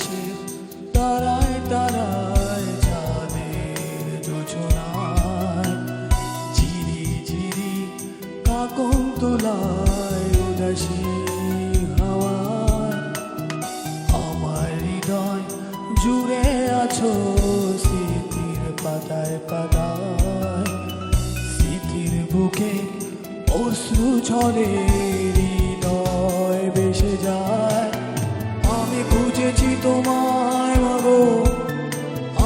আকাশে তারায় তারায় চাঁদের যোজনায় ঝিরি ঝিরি কাকন তোলায় উদাসী হাওয়ায় আমার হৃদয় জুড়ে আছো স্মৃতির পাতায় পাতায় স্মৃতির বুকে অশ্রু ঝরে হৃদয় ভেসে যায়। আমি খুঁজেছি তোমায় মাগো,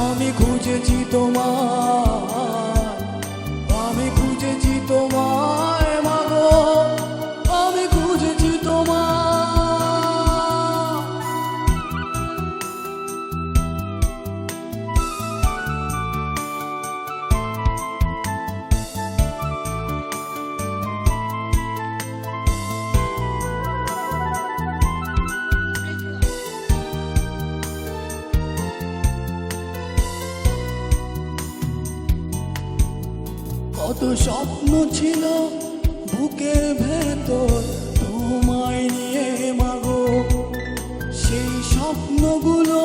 আমি খুঁজেছি তোমায়, আমি খুঁজেছি তোমায় মাগো, আমি খুঁজেছি তোমায়। কত স্বপ্ন ছিল বুকের ভেতর তোমায় নিয়ে মাগো, সেই স্বপ্নগুলো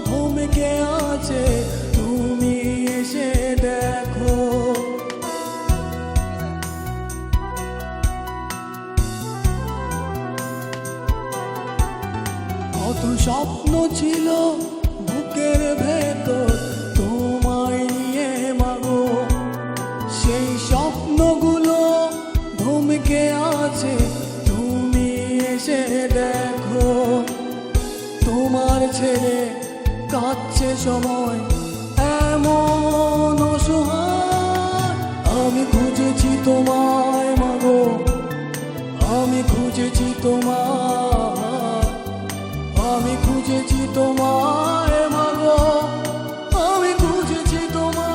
থমকে আছে, তুমি এসে দেখো। কত স্বপ্ন ছিল বুকের ভেতর তোমায় নিয়ে মাগো, সেই স্বপ্নগুলো থমকে আছে, তুমি এসে দেখো। তোমার ছেড়ে কাটছে সময় এমন অসহায়, আমি খুঁজেছি তোমায় মাগো, আমি খুঁজেছি তোমায়, আমি খুঁজেছি তোমায় মাগো, আমি খুঁজেছি তোমায়।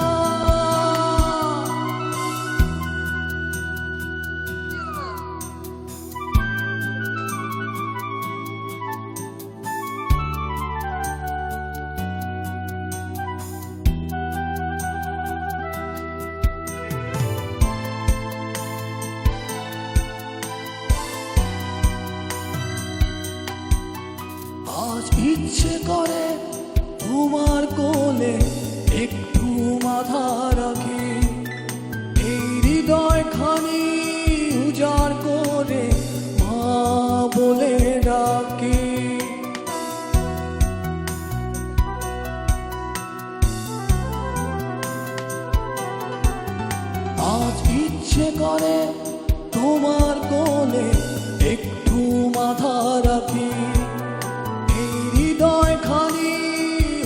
আজ ইচ্ছে করে তোমার কোলে একটু মাথা রাখি, এই হৃদয় খানি উজাড় করে মা বলে ডাকি। আজ ইচ্ছে করে তোমার কোলে একটু মাথা রাখি, হৃদয় খানি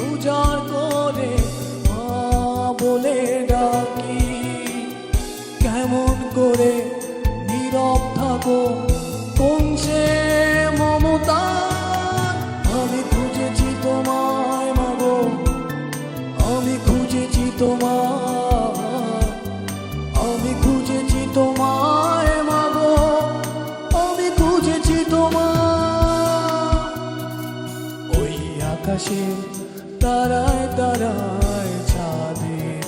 উজাড় করে মা বলে ডাকি। কেমন করে নীরব থাকো কোন সে মমতা, আমি খুঁজেছি তোমায় মাগো, আমি খুঁজেছি তোমায়, আমি খুঁজেছি তোমায় মাগো, আমি খুঁজেছি তোমায়। ওই আকাশে তারায় তারায় চাঁদের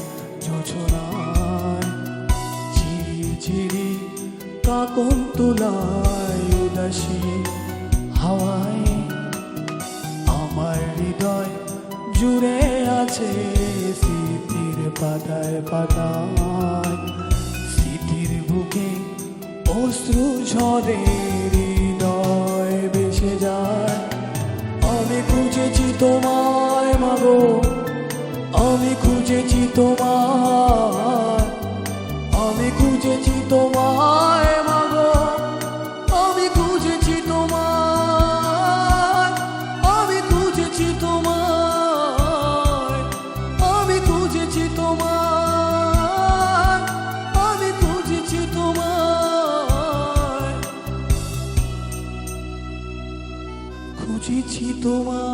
যোজনায় ঝিরি ঝিরি কাকন তোলায় উদাসী হাওয়ায় আমার হৃদয় জুড়ে আছে স্মৃতির পাতায় পাতায় স্মৃতির বুকে অশ্রু ঝরে হৃদয় ভেসে যায়। আমি খুঁজেছি তোমায় মাগো, আমি খুঁজেছি তোমায়, আমি খুঁজেছি তোমায় মাগো, আমি খুঁজেছি তোমায়, আমি খুঁজেছি তোমায়, আমি খুঁজেছি তোমায়, আমি খুঁজেছি তোমায়, খুঁজেছি তোমায়।